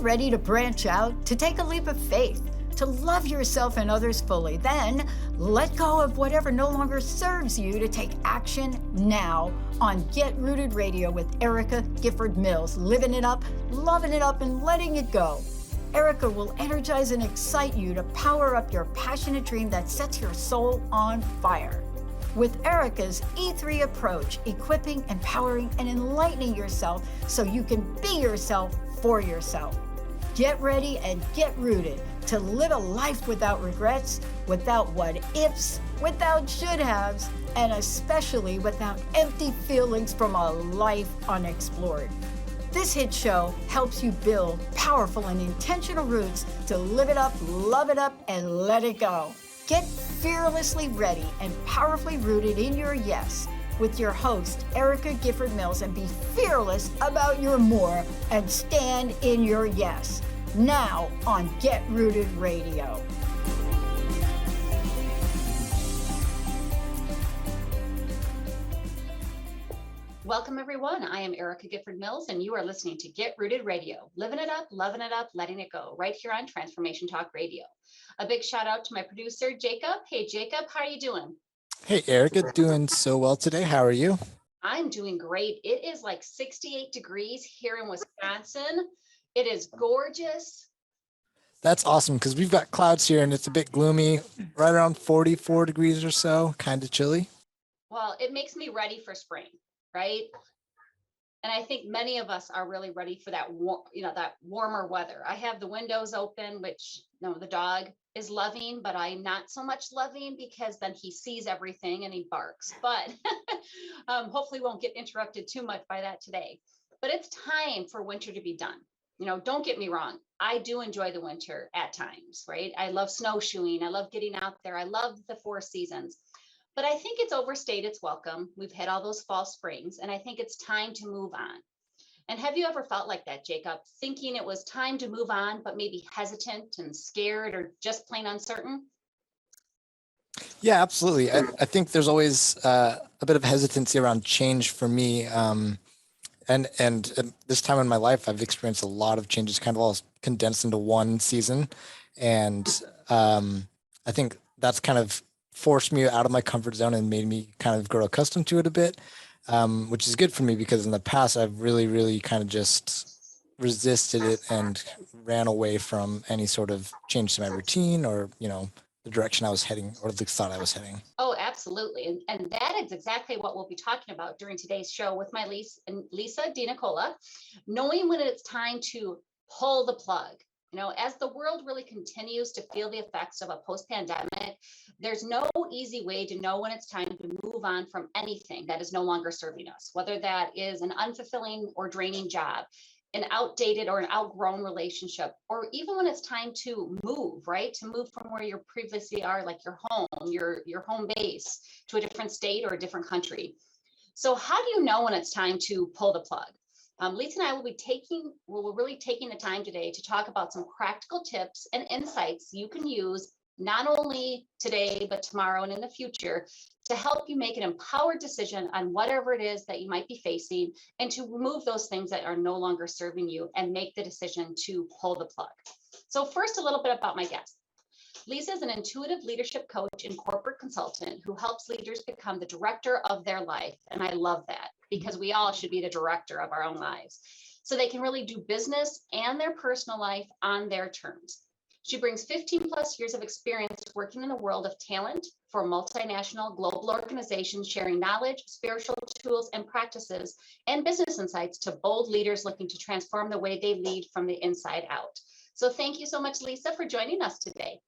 ready to branch out, to take a leap of faith, to love yourself and others fully? Then let go of whatever no longer serves you to take action now on Get Rooted Radio with Erica Gifford Mills, living it up, loving it up, and letting it go. Erica will energize and excite you to power up your passionate dream that sets your soul on fire. With Erica's E3 approach, equipping, empowering, and enlightening yourself so you can be yourself for yourself. Get ready and get rooted to live a life without regrets, without what ifs, without should haves, and especially without empty feelings from a life unexplored. This hit show helps you build powerful and intentional roots to live it up, love it up, and let it go. Get fearlessly ready and powerfully rooted in your yes with your host, Erica Gifford Mills, and be fearless about your more and stand in your yes. Now on Get Rooted Radio. Welcome, everyone. I am Erica Gifford Mills, and you are listening to Get Rooted Radio, living it up, loving it up, letting it go, right here on Transformation Talk Radio. A big shout out to my producer, Jacob. Hey, Jacob, how are you doing? Hey, Erica, doing so well today. How are you? I'm doing great. It is like 68 degrees here in Wisconsin. It is gorgeous. That's awesome because we've got clouds here and it's a bit gloomy, right around 44 degrees or so, kind of chilly. Well, it makes me ready for spring, right? And I think many of us are really ready for that, that warmer weather. I have the windows open, which the dog is loving, but I'm not so much loving because then he sees everything and he barks. But hopefully won't get interrupted too much by that today. But it's time for winter to be done. Don't get me wrong. I do enjoy the winter at times, right? I love snowshoeing. I love getting out there. I love the 4 seasons. But I think it's overstayed its welcome. We've had all those fall springs, and I think it's time to move on. And have you ever felt like that, Jacob, thinking it was time to move on, but maybe hesitant and scared or just plain uncertain? Yeah, absolutely. I think there's always a bit of hesitancy around change for me. And this time in my life, I've experienced a lot of changes kind of all condensed into one season. And I think that's kind of forced me out of my comfort zone and made me kind of grow accustomed to it a bit, which is good for me because in the past, I've really kind of just resisted it and ran away from any sort of change to my routine or, the direction I was heading or the thought I was heading. Oh, absolutely. And that is exactly what we'll be talking about during today's show with my Lisa Nicola, knowing when it's time to pull the plug. As the world really continues to feel the effects of a post-pandemic, there's no easy way to know when it's time to move on from anything that is no longer serving us, whether that is an unfulfilling or draining job, an outdated or an outgrown relationship, or even when it's time to move, right? To move from where you previously are, like your home, your home base, to a different state or a different country. So how do you know when it's time to pull the plug? Lisa and I will really taking the time today to talk about some practical tips and insights you can use not only today, but tomorrow and in the future to help you make an empowered decision on whatever it is that you might be facing and to remove those things that are no longer serving you and make the decision to pull the plug. So first, a little bit about my guest. Lisa is an intuitive leadership coach and corporate consultant who helps leaders become the director of their life. And I love that because we all should be the director of our own lives so they can really do business and their personal life on their terms. She brings 15 plus years of experience working in the world of talent for multinational global organizations, sharing knowledge, spiritual tools and practices, and business insights to bold leaders looking to transform the way they lead from the inside out. So thank you so much, Lisa, for joining us today.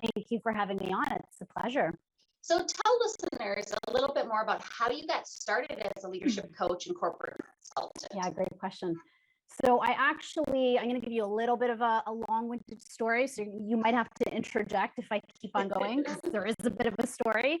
Thank you for having me on. It's a pleasure. So tell listeners a little bit more about how you got started as a leadership coach and corporate consultant. Yeah, great question. So I'm going to give you a little bit of a long-winded story. So you might have to interject if I keep on going, because there is a bit of a story.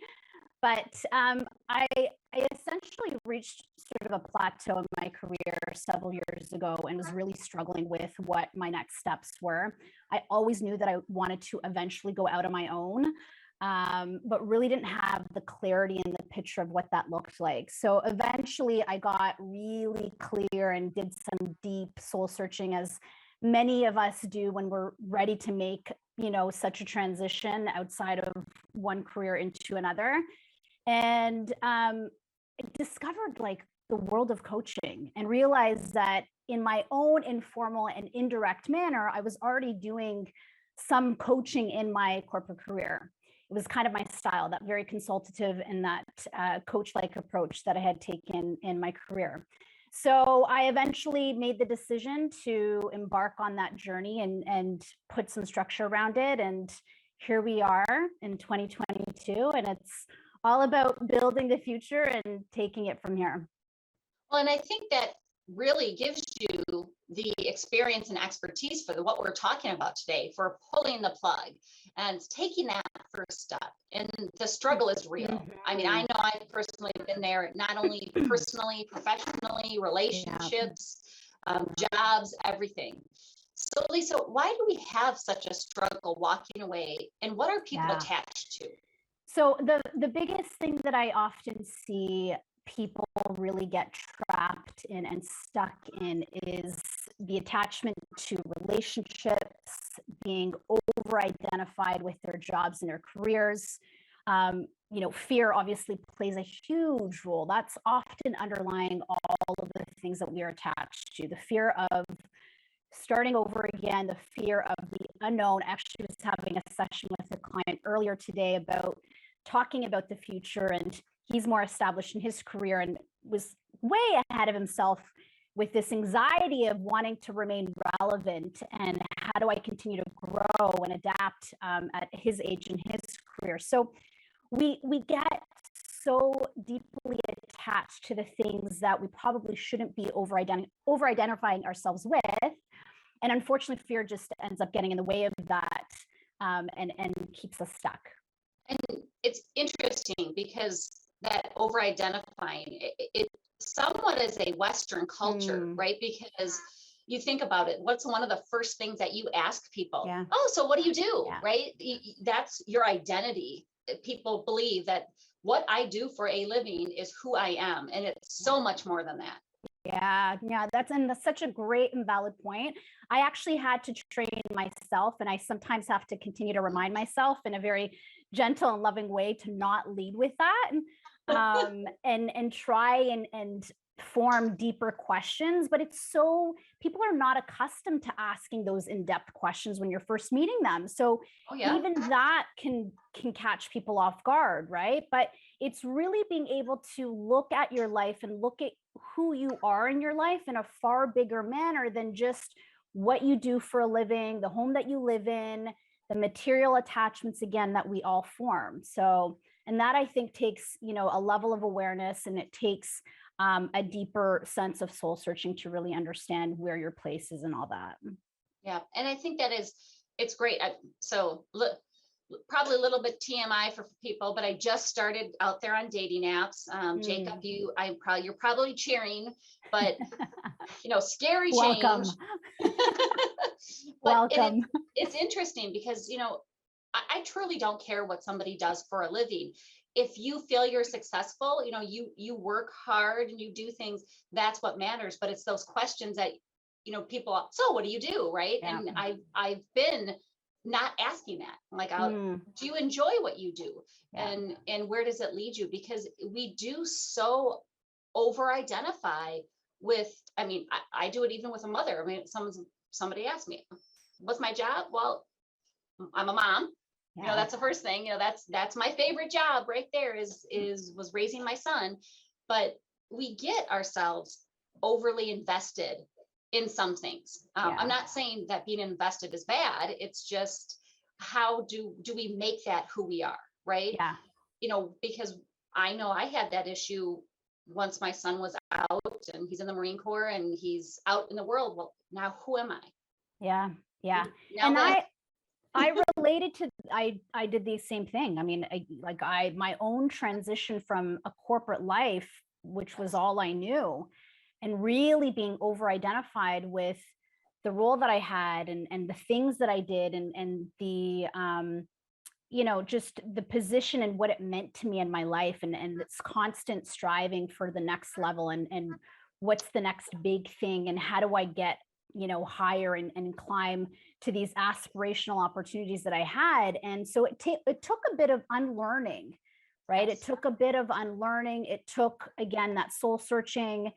But I essentially reached sort of a plateau in my career several years ago and was really struggling with what my next steps were. I always knew that I wanted to eventually go out on my own, but really didn't have the clarity and the picture of what that looked like. So eventually I got really clear and did some deep soul searching as many of us do when we're ready to make, such a transition outside of one career into another. And I discovered like the world of coaching and realized that in my own informal and indirect manner, I was already doing some coaching in my corporate career. It was kind of my style, that very consultative and that coach-like approach that I had taken in my career. So I eventually made the decision to embark on that journey and put some structure around it. And here we are in 2022, and it's all about building the future and taking it from here. Well, and I think that really gives you the experience and expertise for what we're talking about today, for pulling the plug and taking that first step. And the struggle is real. I mean, I know I've personally been there, not only personally, professionally, relationships, jobs, everything. So Lisa, why do we have such a struggle walking away, and what are people attached to? So the biggest thing that I often see people really get trapped in and stuck in is the attachment to relationships, being over-identified with their jobs and their careers. Fear obviously plays a huge role. That's often underlying all of the things that we are attached to. The fear of starting over again, the fear of the unknown. Actually, was having a session with a client earlier today about talking about the future, and he's more established in his career and was way ahead of himself with this anxiety of wanting to remain relevant and how do I continue to grow and adapt at his age in his career. So we get so deeply attached to the things that we probably shouldn't be over-identifying ourselves with. And unfortunately, fear just ends up getting in the way of that and keeps us stuck. And it's interesting because that over-identifying, it somewhat is a Western culture, right? Because you think about it, what's one of the first things that you ask people? Oh, so what do you do, right? That's your identity. People believe that what I do for a living is who I am. And it's so much more than that. Yeah, that's such a great and valid point. I actually had to train myself, and I sometimes have to continue to remind myself in a very gentle and loving way to not lead with that, and try and form deeper questions. But it's so, people are not accustomed to asking those in-depth questions when you're first meeting them. So even that can catch people off guard, right? But it's really being able to look at your life and look at who you are in your life in a far bigger manner than just what you do for a living, the home that you live in, the material attachments, again, that we all form. So, and that I think takes, a level of awareness, and it takes a deeper sense of soul searching to really understand where your place is and all that. Yeah. And I think it's great. Probably a little bit TMI for people, but I just started out there on dating apps. Jacob, you're probably cheering, but scary change. Welcome. Welcome. It's interesting because, I truly don't care what somebody does for a living. If you feel you're successful, you work hard and you do things, that's what matters. But it's those questions that, people, so what do you do? Right. Yeah. And I've been not asking that, like, do you enjoy what you do? Yeah. And where does it lead you? Because we do so over-identify with, I do it even with a mother. Somebody asked me, what's my job? Well, I'm a mom. Yeah. That's the first thing, that's my favorite job right there was raising my son. But we get ourselves overly invested in some things. I'm not saying that being invested is bad. It's just, how do we make that who we are, right? Yeah. Because I know I had that issue once my son was out and he's in the Marine Corps and he's out in the world. Well, now who am I? Yeah. And I related to, I did the same thing. My own transition from a corporate life, which was all I knew, and really being over-identified with the role that I had and the things that I did and the, just the position and what it meant to me in my life, and this constant striving for the next level and what's the next big thing and how do I get higher and climb to these aspirational opportunities that I had. And so it took a bit of unlearning, right? Yes. It took a bit of unlearning. It took, again, that soul searching.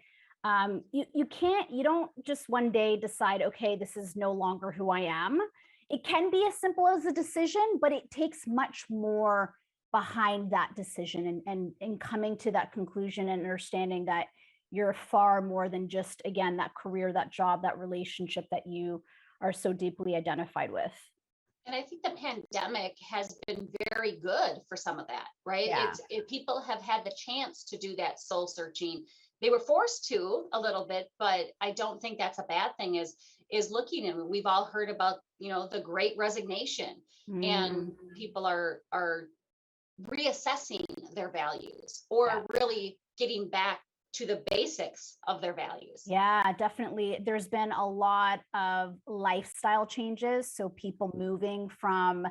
You don't just one day decide, okay, this is no longer who I am. It can be as simple as a decision, but it takes much more behind that decision and coming to that conclusion and understanding that you're far more than just, again, that career, that job, that relationship that you are so deeply identified with. And I think the pandemic has been very good for some of that, right? Yeah. People have had the chance to do that soul searching. They were forced to a little bit, but I don't think that's a bad thing. Is looking, and we've all heard about the Great Resignation, and people are reassessing their values, or really getting back to the basics of their values. Yeah, definitely. There's been a lot of lifestyle changes. So people moving from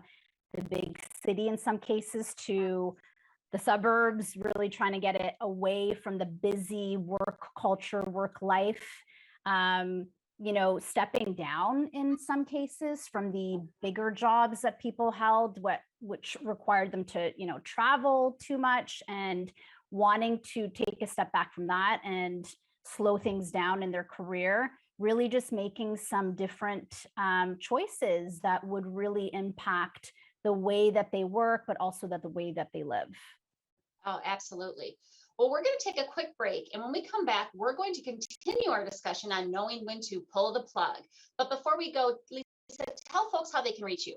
the big city in some cases to the suburbs, really trying to get it away from the busy work culture, work life. Stepping down in some cases from the bigger jobs that people held, which required them to, travel too much, and wanting to take a step back from that and slow things down in their career, really just making some different choices that would really impact the way that they work, but also the way that they live. Oh, absolutely. Well, we're going to take a quick break. And when we come back, we're going to continue our discussion on knowing when to pull the plug. But before we go, Lisa, tell folks how they can reach you.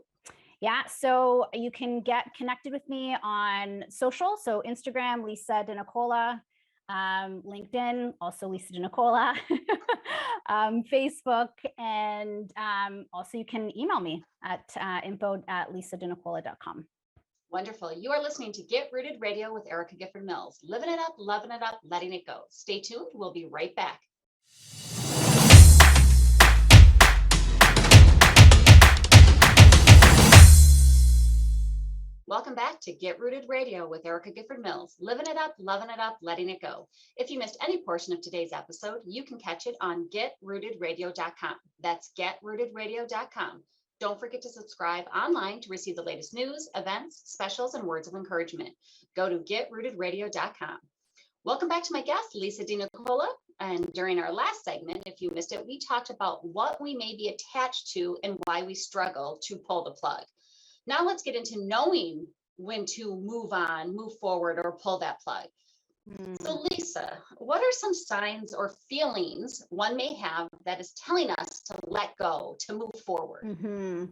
Yeah, so you can get connected with me on social. So Instagram, Lisa De Nicola, LinkedIn, also Lisa De Nicola, Facebook, and also you can email me at info@lisadenicola.com. Wonderful. You are listening to Get Rooted Radio with Erica Gifford Mills. Living it up, loving it up, letting it go. Stay tuned. We'll be right back. Welcome back to Get Rooted Radio with Erica Gifford Mills. Living it up, loving it up, letting it go. If you missed any portion of today's episode, you can catch it on getrootedradio.com. That's getrootedradio.com. Don't forget to subscribe online to receive the latest news, events, specials, and words of encouragement. Go to getrootedradio.com. Welcome back to my guest, Lisa De Nicola. And during our last segment, if you missed it, we talked about what we may be attached to and why we struggle to pull the plug. Now let's get into knowing when to move on, move forward, or pull that plug. So Lisa, what are some signs or feelings one may have that is telling us to let go, to move forward?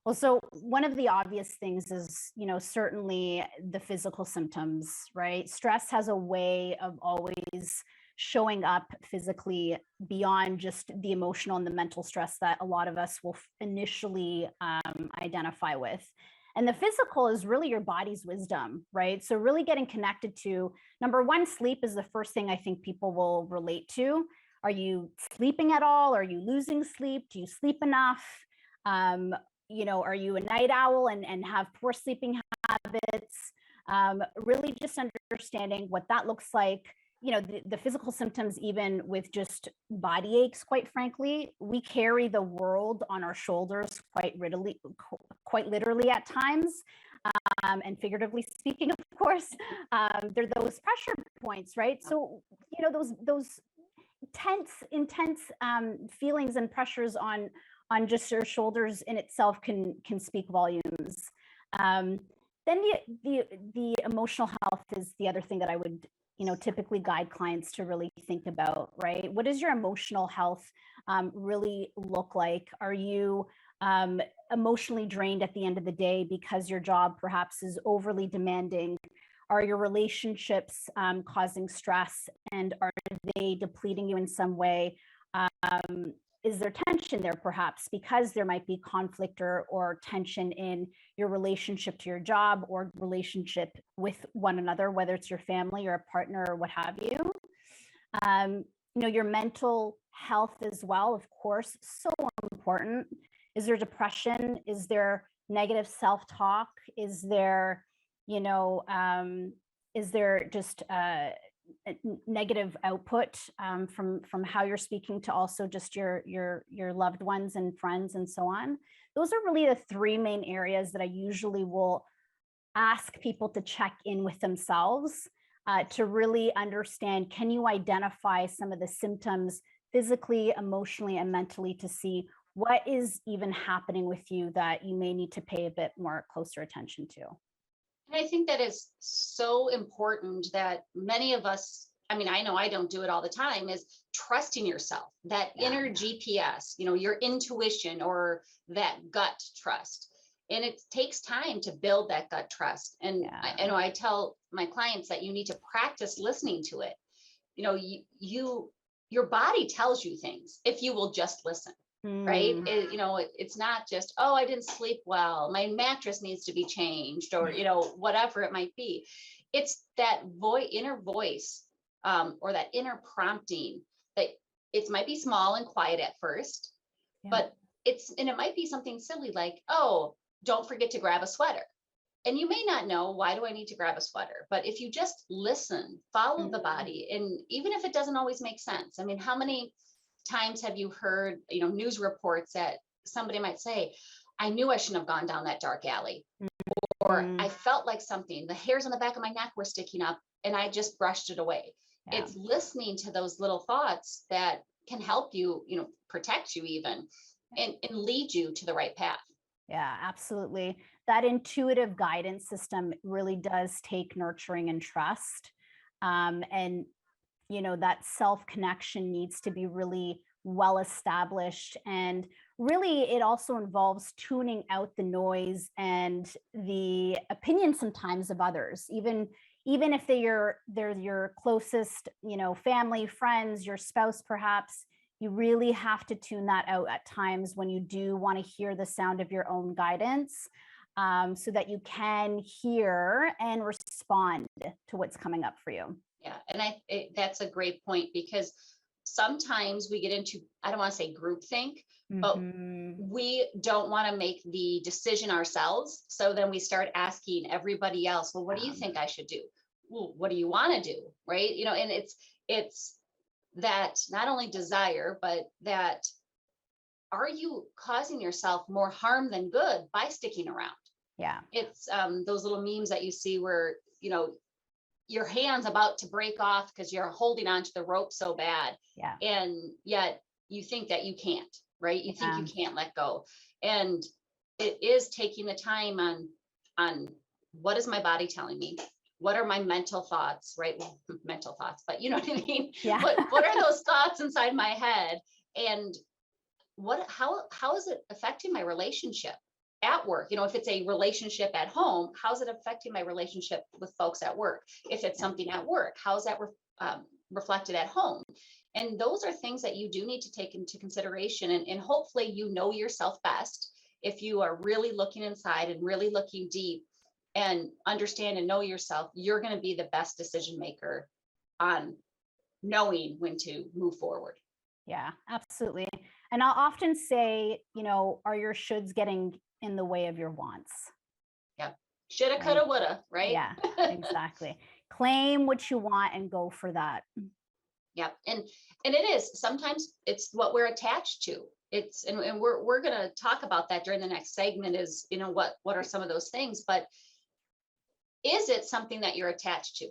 Well, so one of the obvious things is, certainly the physical symptoms, right? Stress has a way of always showing up physically beyond just the emotional and the mental stress that a lot of us will initially identify with. And the physical is really your body's wisdom, right? So really getting connected to, number one, sleep is the first thing I think people will relate to. Are you sleeping at all? Are you losing sleep? Do you sleep enough? Are you a night owl and have poor sleeping habits? Really just understanding what that looks like. The physical symptoms, even with just body aches, quite frankly, we carry the world on our shoulders quite literally at times, and figuratively speaking, of course. They're those pressure points, right? So, those intense feelings and pressures on just your shoulders in itself can speak volumes. Then the emotional health is the other thing that I would typically guide clients to really think about, right? What does your emotional health really look like? Are you emotionally drained at the end of the day because your job perhaps is overly demanding? Are your relationships causing stress, and are they depleting you in some way? Is there tension there perhaps because there might be conflict or tension in your relationship to your job or relationship with one another, whether it's your family or a partner or what have you? Your mental health as well, of course, so important. Is there depression? Is there negative self-talk? Is there just negative output from how you're speaking to also just your loved ones and friends and so on. Those are really the three main areas that I usually will ask people to check in with themselves to really understand, can you identify some of the symptoms physically, emotionally, and mentally to see what is even happening with you that you may need to pay a bit more closer attention to. And I think that is so important that many of us, I mean, I know I don't do it all the time, is trusting yourself, that inner GPS, your intuition or that gut trust. And it takes time to build that gut trust. And I know I tell my clients that you need to practice listening to it. Your body tells you things if you will just listen. Right. It's not just, oh, I didn't sleep well, my mattress needs to be changed, or, whatever it might be. It's that inner voice, or that inner prompting that it might be small and quiet at first, but it might be something silly like, oh, don't forget to grab a sweater. And you may not know, why do I need to grab a sweater? But if you just listen, follow the body, and even if it doesn't always make sense, I mean, how many times have you heard, news reports that somebody might say, I knew I shouldn't have gone down that dark alley, or I felt like something, the hairs on the back of my neck were sticking up and I just brushed it away. It's listening to those little thoughts that can help you, protect you even, and lead you to the right path. Yeah, absolutely. That intuitive guidance system really does take nurturing and trust. And that self-connection needs to be really well established. And really, it also involves tuning out the noise and the opinion sometimes of others, even if they're your closest, family, friends, your spouse, perhaps. You really have to tune that out at times when you do want to hear the sound of your own guidance, so that you can hear and respond to what's coming up for you. Yeah. And that's a great point, because sometimes we get into, I don't want to say groupthink, but we don't want to make the decision ourselves. So then we start asking everybody else, well, what do you think I should do? Well, what do you want to do? Right. And it's that not only desire, but that, are you causing yourself more harm than good by sticking around? Yeah. It's those little memes that you see where, your hand's about to break off because you're holding onto the rope so bad. Yeah. And yet you think that you can't, right? You think you can't let go. And it is taking the time on what is my body telling me? What are my mental thoughts, right? Mental thoughts, but you know what I mean? Yeah. What are those thoughts inside my head? And how is it affecting my relationship at work? If it's a relationship at home, how's it affecting my relationship with folks at work? If it's something at work, how's that reflected at home? And those are things that you do need to take into consideration. And hopefully, yourself best. If you are really looking inside and really looking deep and understand and know yourself, you're going to be the best decision maker on knowing when to move forward. Yeah, absolutely. And I'll often say, are your shoulds getting in the way of your wants? Yeah. Shoulda, coulda, woulda, right? Yeah, exactly. Claim what you want and go for that. Yep. And it is, sometimes it's what we're attached to. It's, and we're going to talk about that during the next segment is, what are some of those things, but is it something that you're attached to?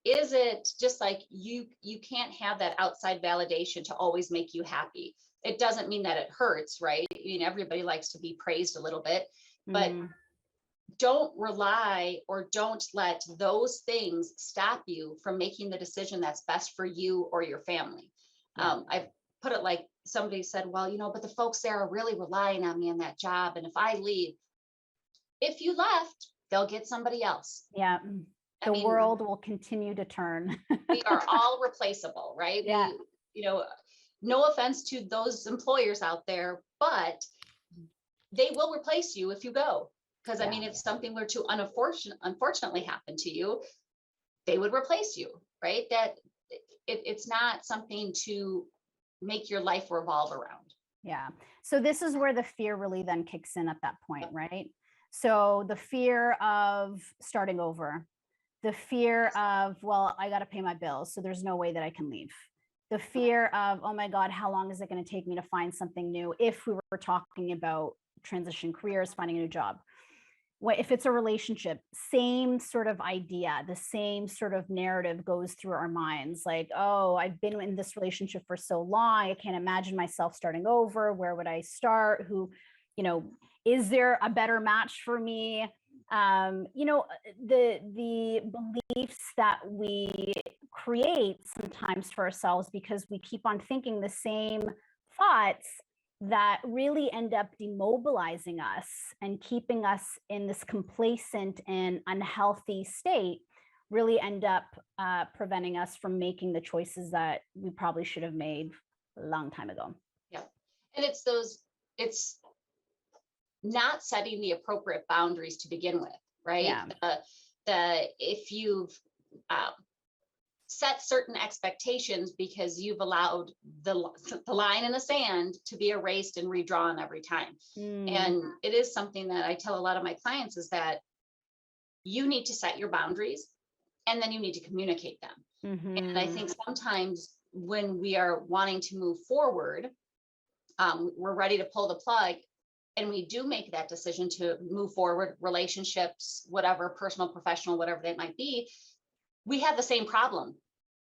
Is it just like you can't have that outside validation to always make you happy? It doesn't mean that it hurts, right? I mean, everybody likes to be praised a little bit, but don't rely or don't let those things stop you from making the decision that's best for you or your family. I put it like somebody said, well, but the folks there are really relying on me in that job. And if I leave, if you left, they'll get somebody else. Yeah. The world will continue to turn. We are all replaceable, right? Yeah. No offense to those employers out there, but they will replace you if you go. Because I mean, if something were to unfortunately happen to you, they would replace you, right? That it's not something to make your life revolve around. Yeah. So this is where the fear really then kicks in at that point, right? So the fear of starting over, The fear of, well, I got to pay my bills, so there's no way that I can leave. The fear of, oh my God, how long is it going to take me to find something new? If we were talking about transition careers, finding a new job. If it's a relationship, same sort of idea, the same sort of narrative goes through our minds. Like, oh, I've been in this relationship for so long. I can't imagine myself starting over. Where would I start? Who, is there a better match for me? The beliefs that we create sometimes for ourselves because we keep on thinking the same thoughts that really end up demobilizing us and keeping us in this complacent and unhealthy state, really end up preventing us from making the choices that we probably should have made a long time ago. Yeah. And it's not setting the appropriate boundaries to begin with, right? Yeah. If you've set certain expectations because you've allowed the line in the sand to be erased and redrawn every time. And it is something that I tell a lot of my clients is that you need to set your boundaries and then you need to communicate them. And I think sometimes when we are wanting to move forward, we're ready to pull the plug and we do make that decision to move forward, relationships, whatever, personal, professional, whatever they might be. We have the same problem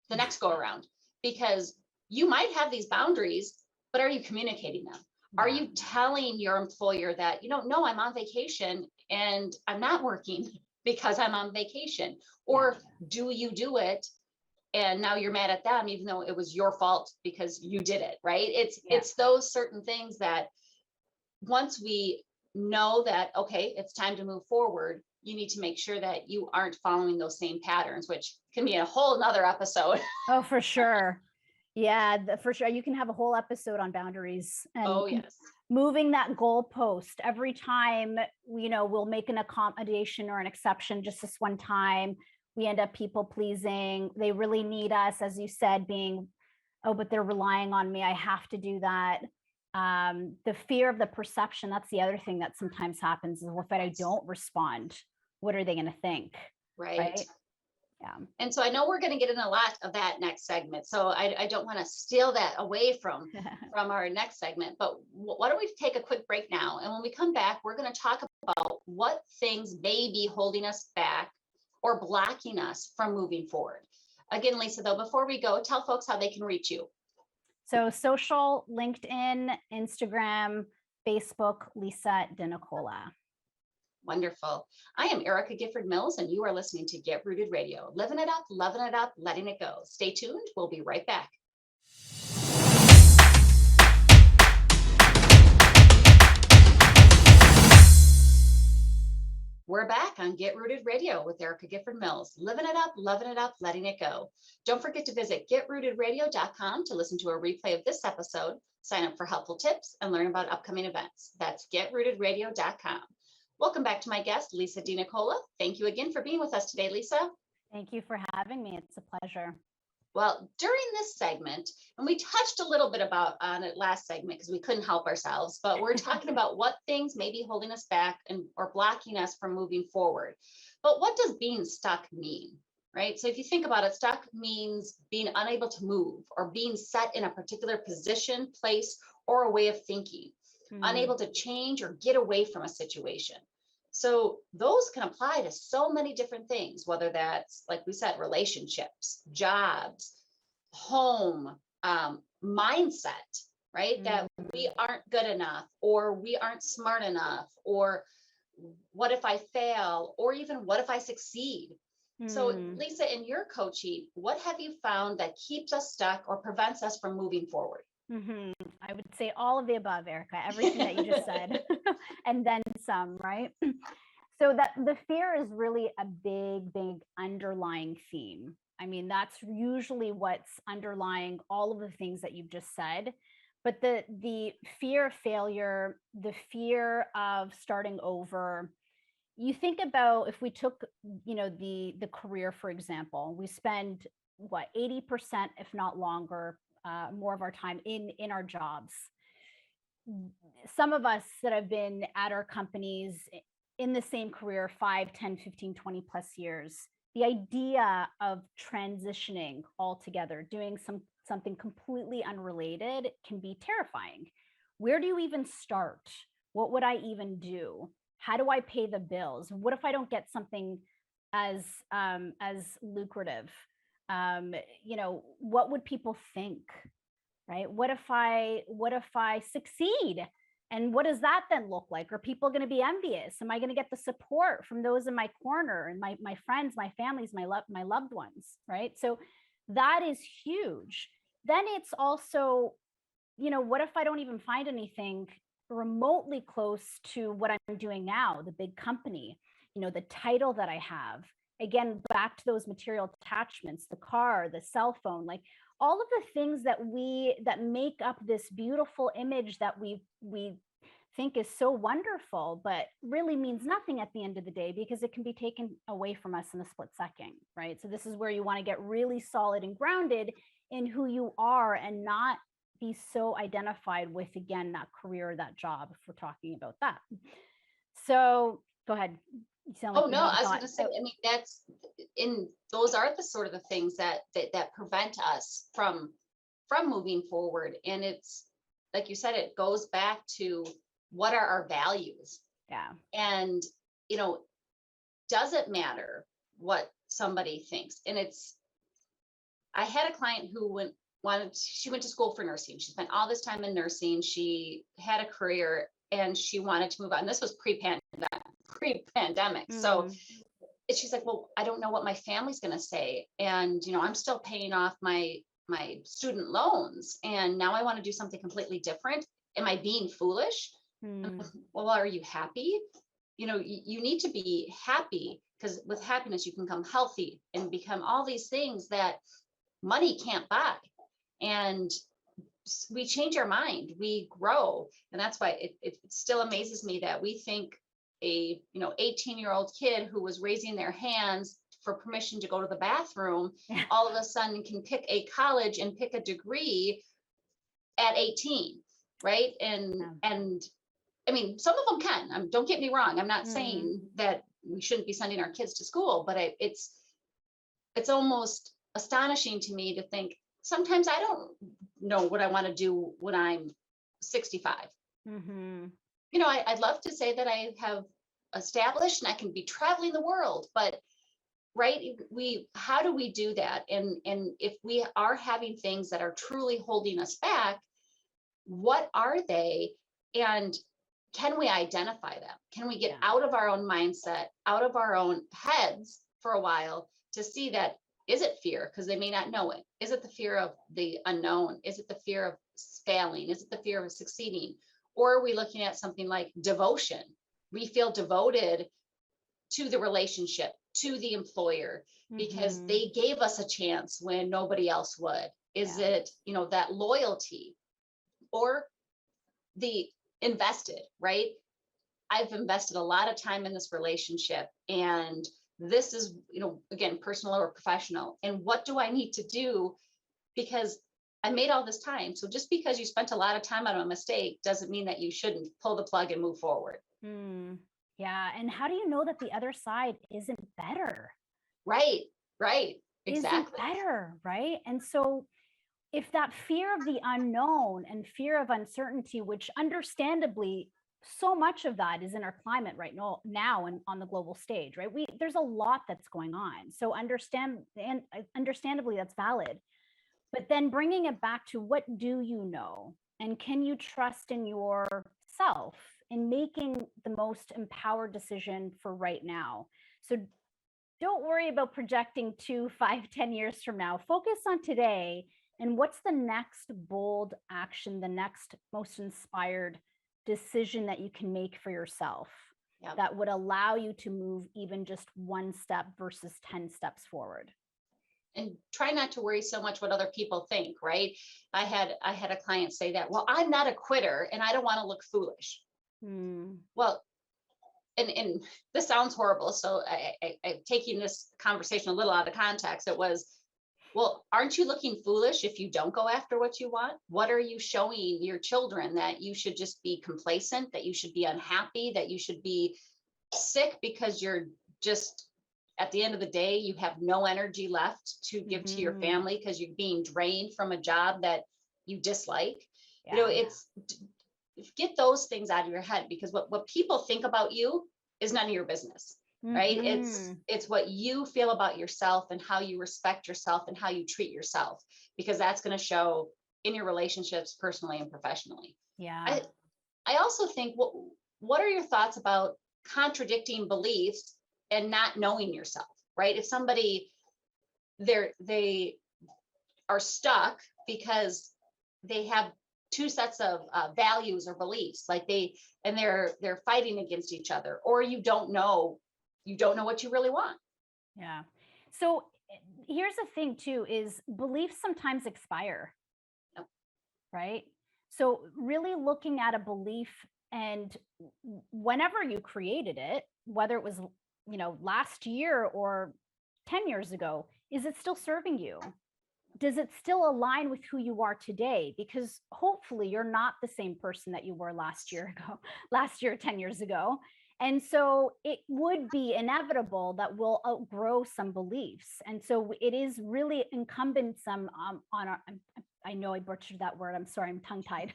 the next go around because you might have these boundaries, but are you communicating them? Are you telling your employer that, no, I'm on vacation and I'm not working because I'm on vacation? Or do you do it and now you're mad at them, even though it was your fault because you did it, right? It's those certain things that once we know that, okay, it's time to move forward, you need to make sure that you aren't following those same patterns, which can be a whole nother episode. Oh, for sure. Yeah, for sure. You can have a whole episode on boundaries and moving that goalpost every time, we'll make an accommodation or an exception just this one time. We end up people pleasing. They really need us, as you said, being, oh, but they're relying on me. I have to do that. The fear of the perception, that's the other thing that sometimes happens is, well, if I don't respond, what are they going to think? Right. Yeah. And so I know we're going to get in a lot of that next segment. So I don't want to steal that away from our next segment, but why don't we take a quick break now? And when we come back, we're going to talk about what things may be holding us back or blocking us from moving forward. Again, Lisa, though, before we go, tell folks how they can reach you. So social, LinkedIn, Instagram, Facebook, Lisa Nicola. Wonderful. I am Erica Gifford Mills, and you are listening to Get Rooted Radio. Living it up, loving it up, letting it go. Stay tuned. We'll be right back. We're back on Get Rooted Radio with Erica Gifford Mills. Living it up, loving it up, letting it go. Don't forget to visit getrootedradio.com to listen to a replay of this episode, sign up for helpful tips, and learn about upcoming events. That's getrootedradio.com. Welcome back to my guest, Lisa Nicola. Thank you again for being with us today, Lisa. Thank you for having me. It's a pleasure. Well, during this segment, and we touched a little bit on it last segment because we couldn't help ourselves, but we're talking about what things may be holding us back or blocking us from moving forward. But what does being stuck mean, right? So if you think about it, stuck means being unable to move or being set in a particular position, place, or a way of thinking, unable to change or get away from a situation. So those can apply to so many different things, whether that's, like we said, relationships, jobs, home, mindset, right? That we aren't good enough, or we aren't smart enough, or what if I fail, or even what if I succeed? So Lisa, in your coaching, what have you found that keeps us stuck or prevents us from moving forward? I would say all of the above, Erica, everything that you just said, and then some, right? So that the fear is really a big underlying theme. I mean, that's usually what's underlying all of the things that you've just said. But the fear of failure, the fear of starting over, you think about if we took, the career, for example, we spend 80%, if not longer, more of our time in our jobs. Some of us that have been at our companies in the same career 5, 10, 15, 20 plus years, the idea of transitioning altogether, doing something completely unrelated can be terrifying. Where do you even start? What would I even do? How do I pay the bills? What if I don't get something as lucrative? What would people think? Right? What if I succeed? And what does that then look like? Are people going to be envious? Am I going to get the support from those in my corner and my friends, my families, my loved ones? Right? So that is huge. Then it's also, what if I don't even find anything remotely close to what I'm doing now, the big company, the title that I have? Again, back to those material attachments, the car, the cell phone, like all of the things that make up this beautiful image that we think is so wonderful, but really means nothing at the end of the day, because it can be taken away from us in a split second, right? So this is where you want to get really solid and grounded in who you are and not be so identified with, again, that career, that job, if we're talking about that. So go ahead. You sound like Oh, no, I was going to say, I mean, those are the sort of the things that prevent us from moving forward. And it's, like you said, it goes back to what are our values? Yeah. And, does it matter what somebody thinks? And I had a client who she went to school for nursing. She spent all this time in nursing. She had a career and she wanted to move on. This was pre-pandemic. So she's like, well, I don't know what my family's going to say. And, I'm still paying off my student loans. And now I want to do something completely different. Am I being foolish? Well, are you happy? You need to be happy, because with happiness, you can become healthy and become all these things that money can't buy. And we change our mind, we grow. And that's why it still amazes me that we think a 18-year-old kid who was raising their hands for permission to go to the bathroom, all of a sudden can pick a college and pick a degree at 18, right? And I mean, some of them can. Don't get me wrong. I'm not saying that we shouldn't be sending our kids to school, but it's almost astonishing to me to think sometimes I don't know what I want to do when I'm 65. I'd love to say that I have established and I can be traveling the world, but right, how do we do that? And if we are having things that are truly holding us back, what are they? And can we identify them? Can we get out of our own mindset, out of our own heads for a while to see that, is it fear? Because they may not know it. Is it the fear of the unknown? Is it the fear of failing? Is it the fear of succeeding? Or are we looking at something like devotion? We feel devoted to the relationship, to the employer, because they gave us a chance when nobody else would. Is it, that loyalty, or the invested, right? I've invested a lot of time in this relationship, and this is, again, personal or professional. And what do I need to do? Because I made all this time. So just because you spent a lot of time on a mistake doesn't mean that you shouldn't pull the plug and move forward. Yeah. And how do you know that the other side isn't better? Right. Exactly. Isn't better, right? And so if that fear of the unknown and fear of uncertainty, which understandably, so much of that is in our climate right now and on the global stage, right? There's a lot that's going on. So understandably, that's valid. But then bringing it back to, what do you know? And can you trust in yourself in making the most empowered decision for right now? So don't worry about projecting 2, 5, 10 years from now. Focus on today. And what's the next bold action, the next most inspired decision that you can make for yourself that would allow you to move even just one step versus 10 steps forward? And try not to worry so much what other people think, right? I had a client say that, well, I'm not a quitter and I don't want to look foolish. Well, and this sounds horrible. So I'm taking this conversation a little out of context. It was, well, aren't you looking foolish if you don't go after what you want? What are you showing your children? That you should just be complacent, that you should be unhappy, that you should be sick because you're just at the end of the day, you have no energy left to give to your family because you're being drained from a job that you dislike. You know, it's get those things out of your head, because what people think about you is none of your business, right? It's what you feel about yourself and how you respect yourself and how you treat yourself, because that's going to show in your relationships, personally and professionally. Yeah. I also think, what are your thoughts about contradicting beliefs and not knowing yourself, right? If somebody, they are stuck because they have two sets of values or beliefs, like they're fighting against each other, or you don't know what you really want. Yeah. So here's the thing too, is beliefs sometimes expire, right? So really looking at a belief, and whenever you created it, whether it was, you know, last year or 10 years ago, is it still serving you? Does it still align with who you are today? Because hopefully you're not the same person that you were last year, 10 years ago. And so it would be inevitable that we'll outgrow some beliefs. And so it is really incumbent on our, I know I butchered that word. I'm sorry, I'm tongue tied.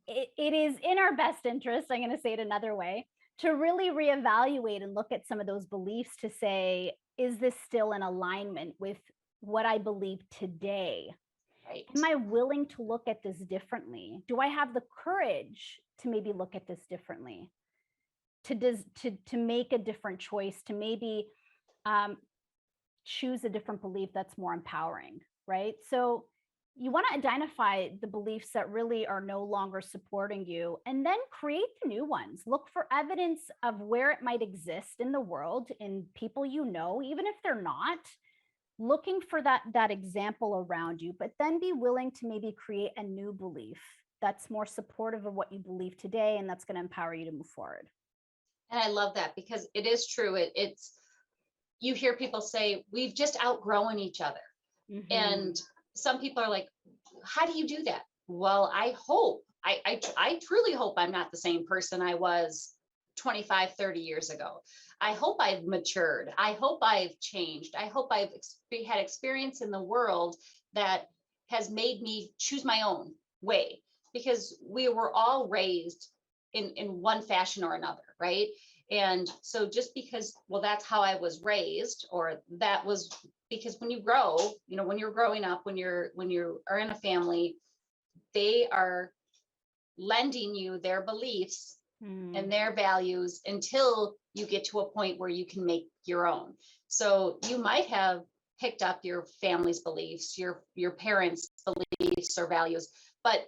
It is in our best interest, I'm going to say it another way, to really reevaluate and look at some of those beliefs to say, is this still in alignment with what I believe today? Right. Am I willing to look at this differently? Do I have the courage to maybe look at this differently? To make a different choice, to maybe choose a different belief that's more empowering, right? So you want to identify the beliefs that really are no longer supporting you, and then create the new ones. Look for evidence of where it might exist in the world, in people you know, even if they're not, looking for that example around you, but then be willing to maybe create a new belief that's more supportive of what you believe today, and that's going to empower you to move forward. And I love that, because it is true. It's, you hear people say, we've just outgrown each other. And some people are like, how do you do that? Well, I hope, I truly hope I'm not the same person I was 25, 30 years ago. I hope I've matured. I hope I've changed. I hope I've had experience in the world that has made me choose my own way, because we were all raised in one fashion or another, right? And so just because, well, that's how I was raised, or that was because when you grow, you know, when you're growing up, when you are in a family, they are lending you their beliefs and their values until you get to a point where you can make your own. So you might have picked up your family's beliefs, your parents' beliefs or values, but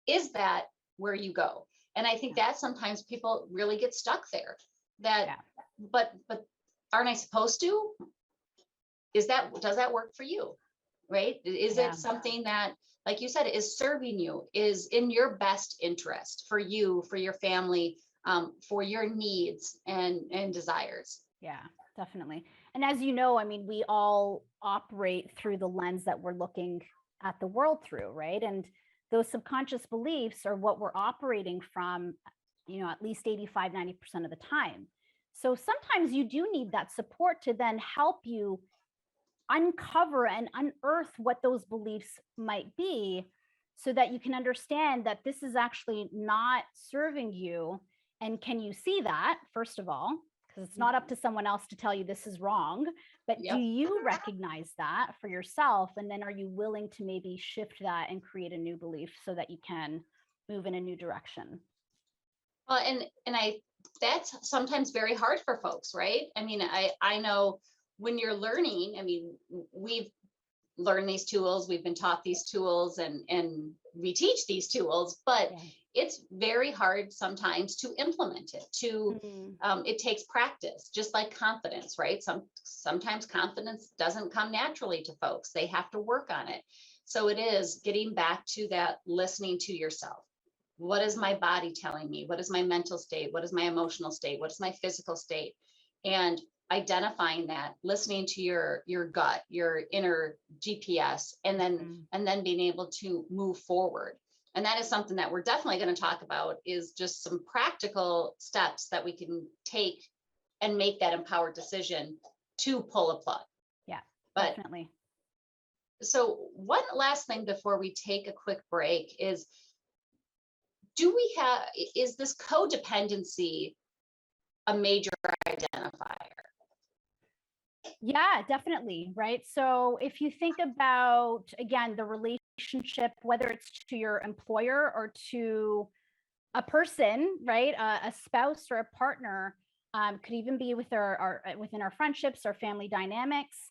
is that where you go? And I think that sometimes people really get stuck there. But aren't I supposed to? Does that work for you? Right? Is it something that, like you said, is serving you, is in your best interest for you, for your family, for your needs and desires? Yeah, definitely. And as you know, I mean, we all operate through the lens that we're looking at the world through, right? And those subconscious beliefs are what we're operating from, you know, at least 85, 90% of the time. So sometimes you do need that support to then help you uncover and unearth what those beliefs might be, so that you can understand that this is actually not serving you. And can you see that, first of all, because it's not up to someone else to tell you this is wrong, but do you recognize that for yourself? And then are you willing to maybe shift that and create a new belief so that you can move in a new direction? Well, and that's sometimes very hard for folks, right? I mean, I know when you're learning, I mean, we've learned these tools, we've been taught these tools, and we teach these tools, but it's very hard sometimes to implement it. It takes practice, just like confidence, right? Sometimes confidence doesn't come naturally to folks. They have to work on it. So it is getting back to that, listening to yourself. What is my body telling me? What is my mental state? What is my emotional state? What is my physical state? And identifying that, listening to your gut, your inner GPS, and then being able to move forward. And that is something that we're definitely going to talk about, is just some practical steps that we can take and make that empowered decision to pull a plug. Yeah, But definitely. so one last thing before we take a quick break is, is this codependency a major identifier? Yeah, definitely. Right. So if you think about, again, the relationship, whether it's to your employer or to a person, right? A spouse or a partner, could even be with within our friendships or family dynamics.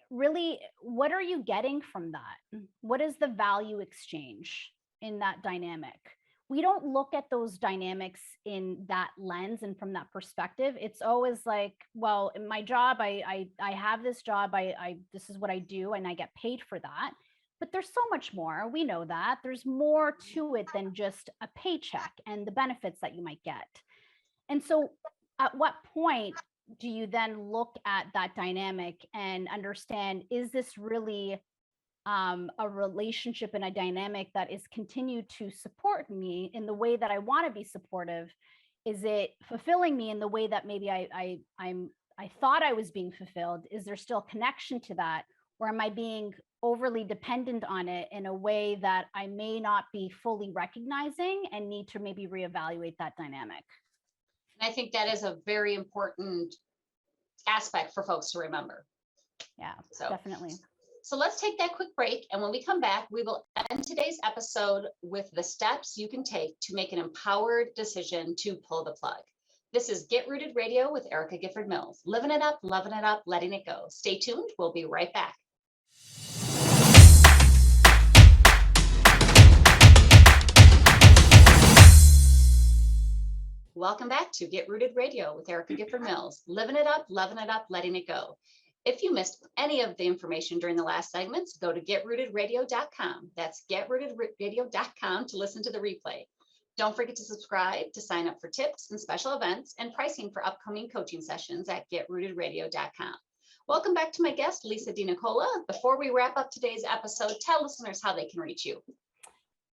Really, what are you getting from that? What is the value exchange in that dynamic? We don't look at those dynamics in that lens and from that perspective. It's always like, well, in my job, I have this job, I this is what I do, and I get paid for that. But there's so much more. We know that there's more to it than just a paycheck and the benefits that you might get. And so, at what point do you then look at that dynamic and understand, is this really a relationship and a dynamic that is continued to support me in the way that I want to be supportive? Is it fulfilling me in the way that maybe I thought I was being fulfilled? Is there still connection to that? Or am I being overly dependent on it in a way that I may not be fully recognizing and need to maybe reevaluate that dynamic? I think that is a very important aspect for folks to remember. Yeah, So definitely. So let's take that quick break. And when we come back, we will end today's episode with the steps you can take to make an empowered decision to pull the plug. This is Get Rooted Radio with Erica Gifford Mills. Living it up, loving it up, letting it go. Stay tuned. We'll be right back. Welcome back to Get Rooted Radio with Erica Gifford Mills. Living it up, loving it up, letting it go. If you missed any of the information during the last segments, go to getrootedradio.com. That's getrootedradio.com to listen to the replay. Don't forget to subscribe to sign up for tips and special events and pricing for upcoming coaching sessions at getrootedradio.com. Welcome back to my guest, Lisa Nicola. Before we wrap up today's episode, tell listeners how they can reach you.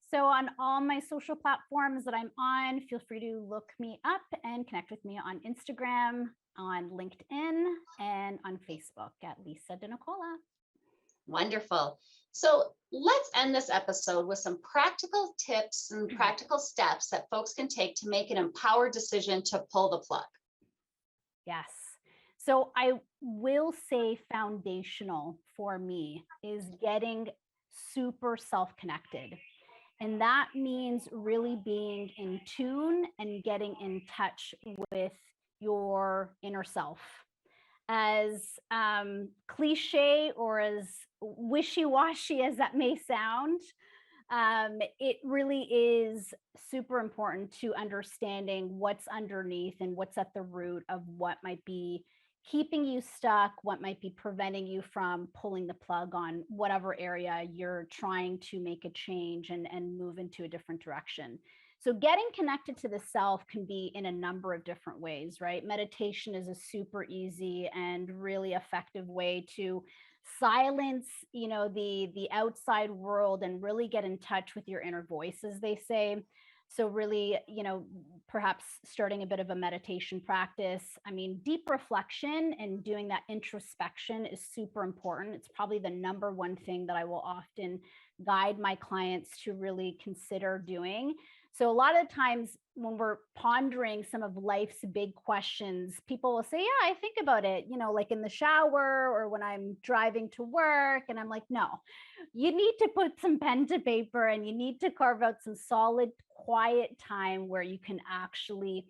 So on all my social platforms that I'm on, feel free to look me up and connect with me on Instagram, on LinkedIn, and on Facebook at Lisa Nicola. Wonderful. So let's end this episode with some practical tips and practical steps that folks can take to make an empowered decision to pull the plug. Yes. So I will say foundational for me is getting super self-connected. And that means really being in tune and getting in touch with your inner self. As cliche or as wishy-washy as that may sound, it really is super important to understanding what's underneath and what's at the root of what might be keeping you stuck, what might be preventing you from pulling the plug on whatever area you're trying to make a change and move into a different direction. So getting connected to the self can be in a number of different ways, right? Meditation is a super easy and really effective way to silence, the outside world and really get in touch with your inner voice, as they say. So really, perhaps starting a bit of a meditation practice. I mean, deep reflection and doing that introspection is super important. It's probably the number one thing that I will often guide my clients to really consider doing. So a lot of times when we're pondering some of life's big questions, people will say, yeah, I think about it, like in the shower or when I'm driving to work. And I'm like, no, you need to put some pen to paper and you need to carve out some solid, quiet time where you can actually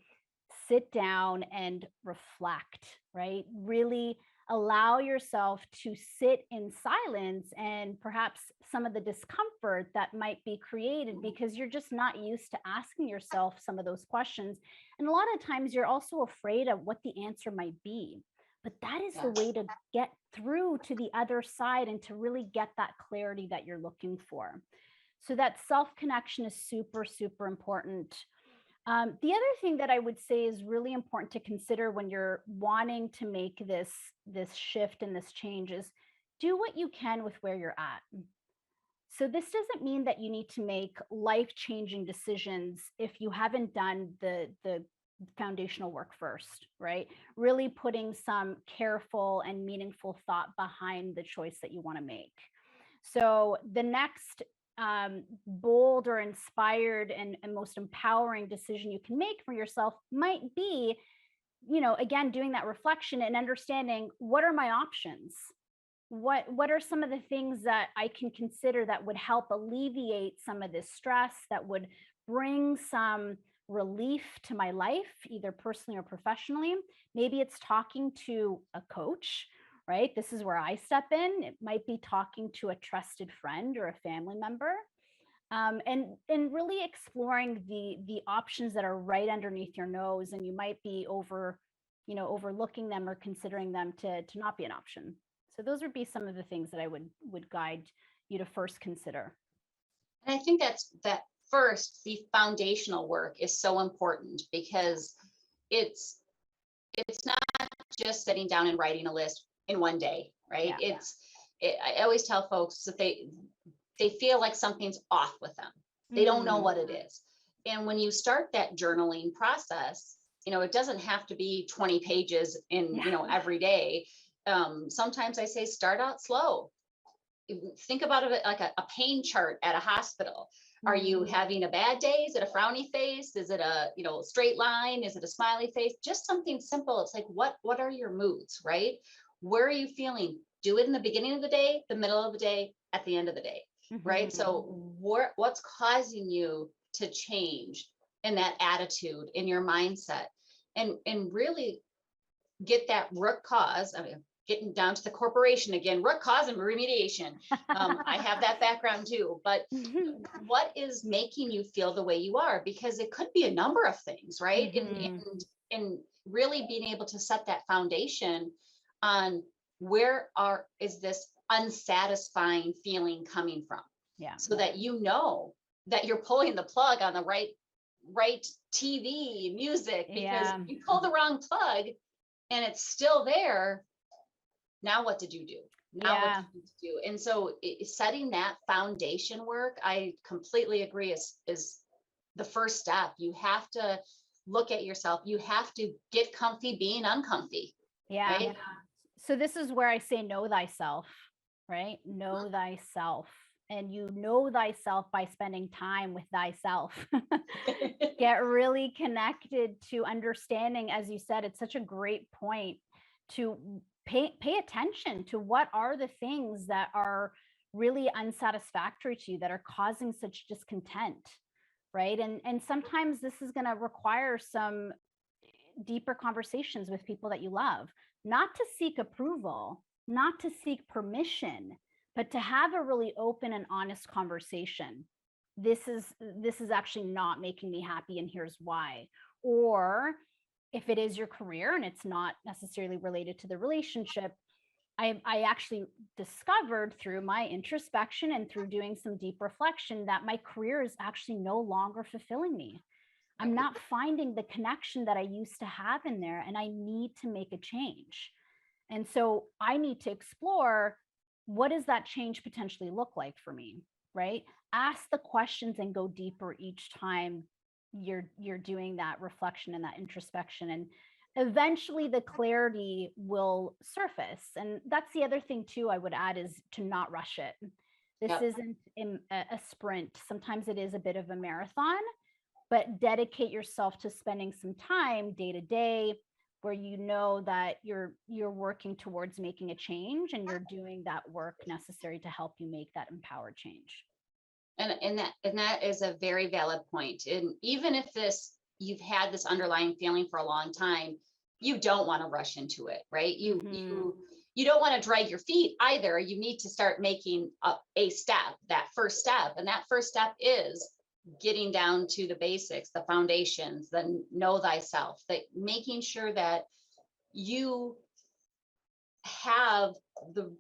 sit down and reflect, right? Really allow yourself to sit in silence and perhaps some of the discomfort that might be created because you're just not used to asking yourself some of those questions. And a lot of times you're also afraid of what the answer might be. But that is the way to get through to the other side and to really get that clarity that you're looking for. So that self-connection is super, super important. The other thing that I would say is really important to consider when you're wanting to make this shift and this change is do what you can with where you're at. So this doesn't mean that you need to make life-changing decisions if you haven't done the foundational work first, right? Really putting some careful and meaningful thought behind the choice that you want to make. So the next bold or inspired and most empowering decision you can make for yourself might be, again, doing that reflection and understanding, what are my options? What are some of the things that I can consider that would help alleviate some of this stress, that would bring some relief to my life, either personally or professionally? Maybe it's talking to a coach, right? This is where I step in. It might be talking to a trusted friend or a family member, and really exploring the options that are right underneath your nose, and you might be overlooking them or considering them to not be an option. So those would be some of the things that I would guide you to first consider. And I think that first, the foundational work is so important, because it's not just sitting down and writing a list in one day, right? Yeah. I always tell folks that they feel like something's off with them. They don't know what it is. And when you start that journaling process, it doesn't have to be 20 pages in, every day. Sometimes I say, start out slow. Think about it like a pain chart at a hospital. Are you having a bad day? Is it a frowny face? Is it a, straight line? Is it a smiley face? Just something simple. It's like, what are your moods, right? Where are you feeling? Do it in the beginning of the day, the middle of the day, at the end of the day, right? So what's causing you to change in that attitude, in your mindset, and really get that root cause. I mean, getting down to the corporation again, root cause and remediation. I have that background too, but what is making you feel the way you are? Because it could be a number of things, right? And really being able to set that foundation on is this unsatisfying feeling coming from? Yeah. So that that you're pulling the plug on the right TV, music, because you pull the wrong plug and it's still there. Now what did you do? What did you do? And so setting that foundation work, I completely agree, is the first step. You have to look at yourself. You have to get comfy being uncomfy. Yeah. Right? So this is where I say, know thyself, right? Know thyself. And you know thyself by spending time with thyself. Get really connected to understanding, as you said, it's such a great point, to pay attention to what are the things that are really unsatisfactory to you, that are causing such discontent, right? And sometimes this is going to require some deeper conversations with people that you love, not to seek approval, not to seek permission, but to have a really open and honest conversation. This is actually not making me happy, and here's why. Or if it is your career and it's not necessarily related to the relationship, I actually discovered through my introspection and through doing some deep reflection that my career is actually no longer fulfilling me. I'm not finding the connection that I used to have in there, and I need to make a change. And so I need to explore, what does that change potentially look like for me, right? Ask the questions and go deeper each time you're doing that reflection and that introspection, and eventually the clarity will surface. And that's the other thing too I would add, is to not rush it. This isn't a sprint. Sometimes it is a bit of a marathon, but dedicate yourself to spending some time day to day where you know that you're working towards making a change, and you're doing that work necessary to help you make that empowered change. And that is a very valid point. And even if you've had this underlying feeling for a long time, you don't want to rush into it, right? You don't want to drag your feet either. You need to start making a step, that first step. And that first step is getting down to the basics, the foundations, the know thyself, that making sure that you have the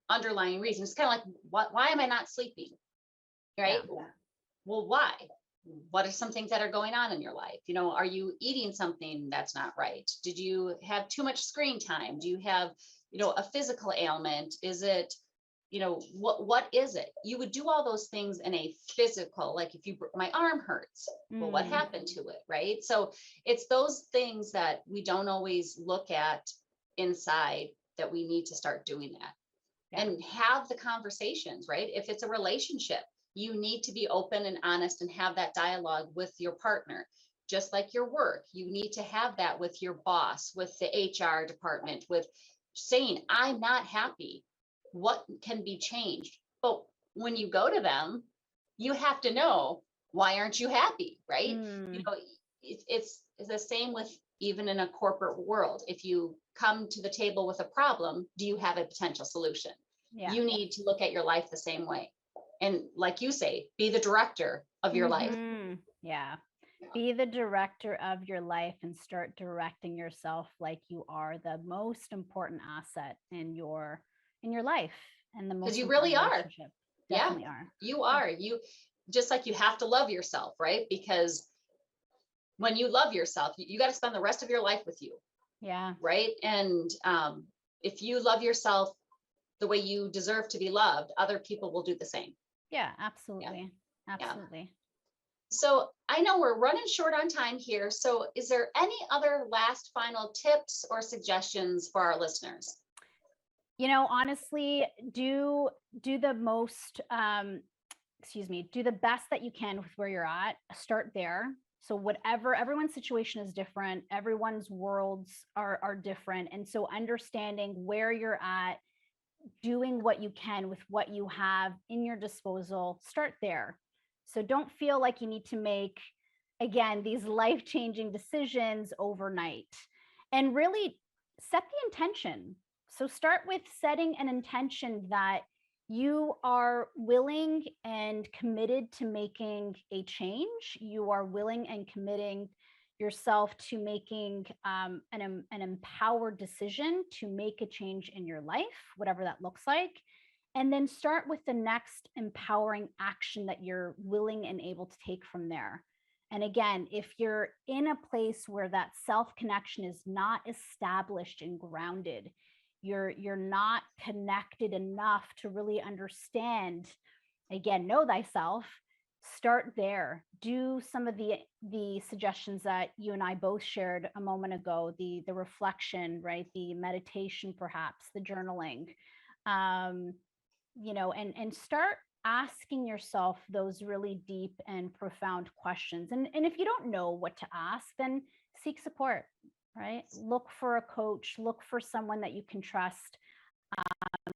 underlying reasons. It's kind of like, why am I not sleeping? Right? Yeah. Well, why? What are some things that are going on in your life? Are you eating something that's not right? Did you have too much screen time? Do you have, a physical ailment? Is it, what is it? You would do all those things in a physical, like if my arm hurts, well, what happened to it, right? So it's those things that we don't always look at inside that we need to start doing that and have the conversations, right? If it's a relationship, you need to be open and honest and have that dialogue with your partner. Just like your work, you need to have that with your boss, with the HR department, with saying, I'm not happy. What can be changed? But when you go to them, you have to know, why aren't you happy, right? It's the same with even in a corporate world. If you come to the table with a problem, do you have a potential solution? You need to look at your life the same way. And like you say, be the director of your life. Yeah. Be the director of your life and start directing yourself like you are the most important asset in your life, and the most, because you really are. Definitely are. You are. You just like you have to love yourself, right? Because when you love yourself, you got to spend the rest of your life with you. Yeah. Right. And if you love yourself the way you deserve to be loved, other people will do the same. Yeah, absolutely. Yeah. Absolutely. Yeah. So I know we're running short on time here. So is there any other last final tips or suggestions for our listeners? Honestly, do the most, do the best that you can with where you're at. Start there. So whatever, everyone's situation is different. Everyone's worlds are different. And so understanding where you're at, doing what you can with what you have in your disposal, start there. So don't feel like you need to make, again, these life-changing decisions overnight, and really set the intention. So start with setting an intention that you are willing and committed to making a change. You are willing and committing yourself to making an empowered decision to make a change in your life, whatever that looks like. And then start with the next empowering action that you're willing and able to take from there. And again, if you're in a place where that self-connection is not established and grounded, you're not connected enough to really understand, again, know thyself, start there. Do some of the suggestions that you and I both shared a moment ago, the reflection, right? The meditation, perhaps, the journaling, and start asking yourself those really deep and profound questions. And if you don't know what to ask, then seek support, right? Look for a coach, look for someone that you can trust,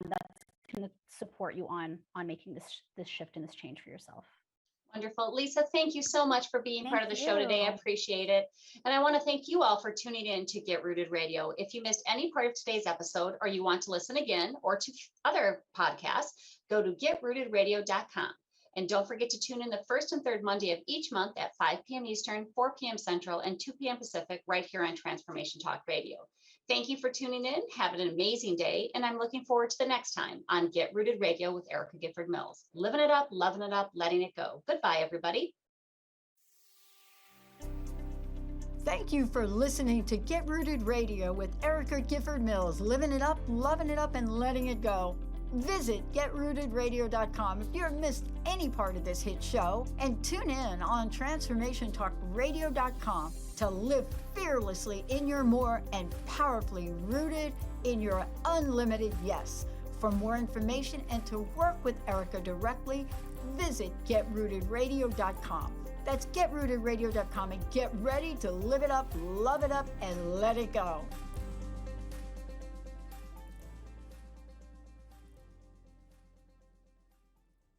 that's going to support you on making this shift and this change for yourself. Wonderful. Lisa, thank you so much for being part of the show today. I appreciate it. And I want to thank you all for tuning in to Get Rooted Radio. If you missed any part of today's episode, or you want to listen again or to other podcasts, go to getrootedradio.com. And don't forget to tune in the first and third Monday of each month at 5 p.m. Eastern, 4 p.m. Central, and 2 p.m. Pacific, right here on Transformation Talk Radio. Thank you for tuning in. Have an amazing day. And I'm looking forward to the next time on Get Rooted Radio with Erica Gifford Mills. Living it up, loving it up, letting it go. Goodbye, everybody. Thank you for listening to Get Rooted Radio with Erica Gifford Mills. Living it up, loving it up, and letting it go. Visit getrootedradio.com if you've missed any part of this hit show, and tune in on transformationtalkradio.com to live fearlessly in your more and powerfully rooted in your unlimited yes. For more information and to work with Erica directly, visit getrootedradio.com. That's getrootedradio.com, and get ready to live it up, love it up, and let it go.